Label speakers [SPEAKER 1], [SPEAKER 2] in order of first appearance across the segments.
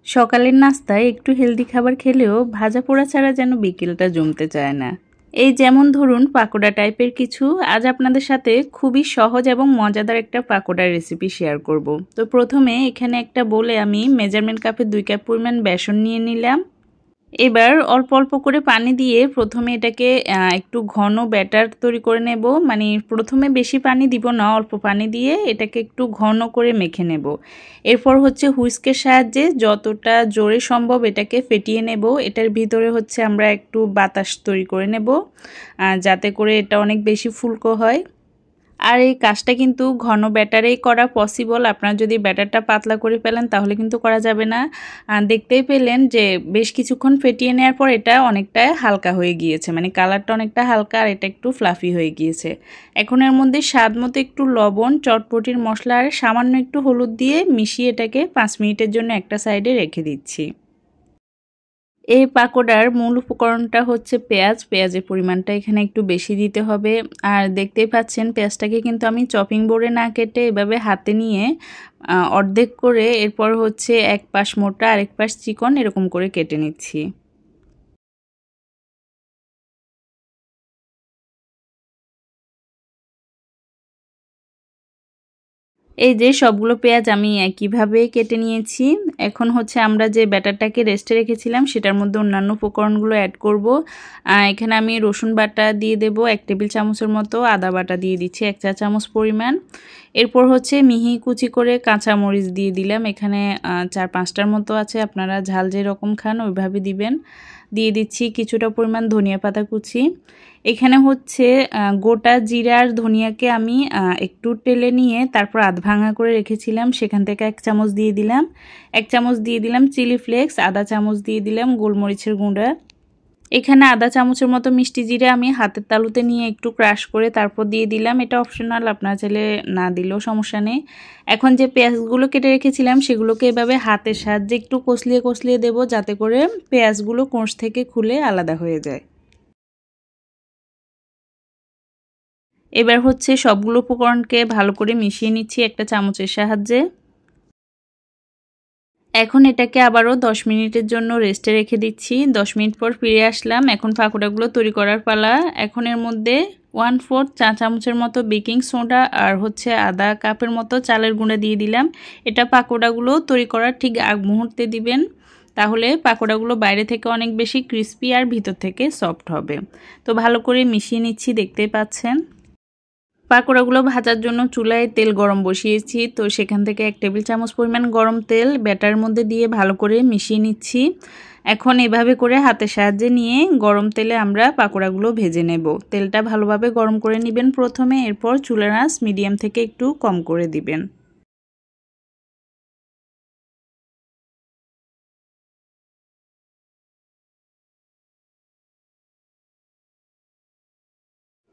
[SPEAKER 1] সকালের নাস্তায় একটু হেলদি খাবার খেলেও ভাজা পোড়া ছাড়া যেন বিকেলটা জমতে চায় না। এই যেমন ধরুন পাকোড়া টাইপের কিছু। আজ আপনাদের সাথে খুবই সহজ এবং মজাদার একটা পাকোড়ার রেসিপি শেয়ার করব। তো প্রথমে এখানে একটা বলে আমি মেজারমেন্ট কাপে 2 কাপ পরিমাণ বেসন নিয়ে নিলাম। এবার অল্প অল্প করে পানি দিয়ে প্রথমে এটাকে একটু ঘন ব্যাটার তৈরি করে নেব। মানে প্রথমে বেশি পানি দিব না, অল্প পানি দিয়ে এটাকে একটু ঘন করে মেখে নেব। এরপর হচ্ছে হুইস্কের সাহায্যে যতটা জোরে সম্ভব এটাকে ফেটিয়ে নেব। এটার ভিতরে হচ্ছে আমরা একটু বাতাস তৈরি করে নেব যাতে করে এটা অনেক বেশি ফুলকো হয়। আর এই কাজটা কিন্তু ঘন ব্যাটারেই করা পসিবল। আপনারা যদি ব্যাটারটা পাতলা করে ফেলেন তাহলে কিন্তু করা যাবে না। দেখতেই পেলেন যে বেশ কিছুক্ষণ ফেটিয়ে নেওয়ার পর এটা অনেকটা হালকা হয়ে গিয়েছে, মানে কালারটা অনেকটা হালকা আর এটা একটু ফ্লাফি হয়ে গিয়েছে। এখন এর মধ্যে স্বাদ মতো একটু লবণ, চটপটির মশলা আর সামান্য একটু হলুদ দিয়ে মিশিয়ে এটাকে 5 মিনিটের জন্য একটা সাইডে রেখে দিচ্ছি। এই পাকোড়ার মূল উপকরণটা হচ্ছে পেঁয়াজ। পেঁয়াজের পরিমাণটা এখানে একটু বেশি দিতে হবে। আর দেখতেই পাচ্ছেন পেঁয়াজটাকে কিন্তু আমি চপিং বোর্ডে না কেটে এভাবে হাতে নিয়ে অর্ধেক করে এরপর হচ্ছে এক পাশ মোটা আরেক পাশ চিকন এরকম করে কেটে নিচ্ছি। এই যে সবগুলো পেঁয়াজ আমি একইভাবে কেটে নিয়েছি। এখন হচ্ছে আমরা যে ব্যাটারটাকে রেস্টে রেখেছিলাম সেটার মধ্যে অন্যান্য উপকরণগুলো অ্যাড করব। এখানে আমি রসুন বাটা দিয়ে দেব 1 টেবিল চামচের মতো, আদা বাটা দিয়ে দিচ্ছি 1 চা চামচ পরিমাণ। এরপর হচ্ছে মিহি কুচি করে কাঁচামরিচ দিয়ে দিলাম, এখানে 4-5টার মতো আছে, আপনারা ঝাল যেরকম খান ওইভাবে দিবেন। দিয়ে দিচ্ছি কিছুটা পরিমাণ ধনিয়া পাতা কুচি। এখানে হচ্ছে গোটা জিরা আর ধনিয়াকে আমি একটু টেলে নিয়ে তারপর আধ ভাঙা করে রেখেছিলাম, সেখান থেকে 1 চামচ দিয়ে দিলাম। 1 চামচ দিয়ে দিলাম চিলি ফ্লেক্স, আধা চামচ দিয়ে দিলাম গোলমরিচের গুঁড়া। এখানে আধা চামচের মতো মিষ্টি জিরে আমি হাতের তালুতে নিয়ে একটু ক্রাশ করে তারপর দিয়ে দিলাম। এটা অপশনাল, আপনারা চাইলে না দিলেও সমস্যা নেই। এখন যে পেঁয়াজগুলো কেটে রেখেছিলাম সেগুলোকে এভাবে হাতের সাহায্যে একটু কষলিয়ে কষলিয়ে দেবো যাতে করে পেঁয়াজগুলো কোঁচ থেকে খুলে আলাদা হয়ে যায়। এবার হচ্ছে সবগুলো উপকরণকে ভালো করে মিশিয়ে নিচ্ছি একটা চামচের সাহায্যে। এখন এটাকে আবারও 10 মিনিটের জন্য রেস্টে রেখে দিচ্ছি। 10 মিনিট পর ফিরে আসলাম। এখন পাকোড়াগুলো তৈরি করার পালা। এখন এর মধ্যে 1/4 চা চামচের মতো বেকিং সোডা আর হচ্ছে আধা কাপের মতো চালের গুঁড়া দিয়ে দিলাম। এটা পাকোড়াগুলো তৈরি করার ঠিক আগ মুহূর্তে দিবেন, তাহলে পাকোড়াগুলো বাইরে থেকে অনেক বেশি ক্রিস্পি আর ভিতর থেকে সফট হবে। তো ভালো করে মিশিয়ে নিচ্ছি, দেখতেই পাচ্ছেন। পাকোড়াগুলো ভাজার জন্য চুলায় তেল গরম বসিয়েছি, তো সেখান থেকে 1 টেবিল চামচ পরিমাণ গরম তেল ব্যাটারের মধ্যে দিয়ে ভালো করে মিশিয়ে নিচ্ছি। এখন এভাবে করে হাতের সাহায্যে নিয়ে গরম তেলে আমরা পাকোড়াগুলো ভেজে নেব। তেলটা ভালোভাবে গরম করে নেবেন প্রথমে, এরপর চুলার আঁচ মিডিয়াম থেকে একটু কম করে দিবেন।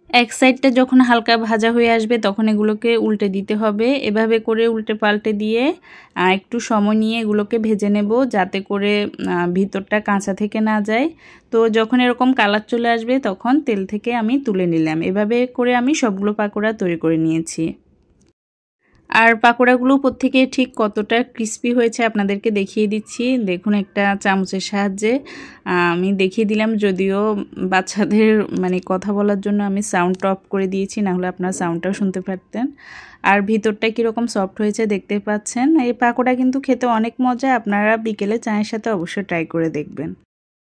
[SPEAKER 1] এক সাইডটা যখন হালকা ভাজা হয়ে আসবে তখন এগুলোকে উল্টে দিতে হবে। এভাবে করে উল্টে পাল্টে দিয়ে একটু সময় নিয়ে এগুলোকে ভেজে নেব যাতে করে ভিতরটা কাঁচা থেকে না যায়। তো যখন এরকম কালার চলে আসবে তখন তেল থেকে আমি তুলে নিলাম। এভাবে করে আমি সবগুলো পাকোড়া তৈরি করে নিয়েছি। আর পাকোড়াগুলো উপর থেকে ঠিক কতটা ক্রিস্পি হয়েছে আপনাদেরকে দেখিয়ে দিচ্ছি। দেখুন একটা চামচের সাহায্যে আমি দেখিয়ে দিলাম, যদিও বাচ্চাদের মানে কথা বলার জন্য আমি সাউন্ডটা অফ করে দিয়েছি, না হলে আপনারা সাউন্ডটাও শুনতে পারতেন। আর ভিতরটা কীরকম সফট হয়েছে দেখতে পাচ্ছেন। এই পাকোড়া কিন্তু খেতে অনেক মজা, আপনারা বিকেলে চায়ের সাথে অবশ্যই ট্রাই করে দেখবেন।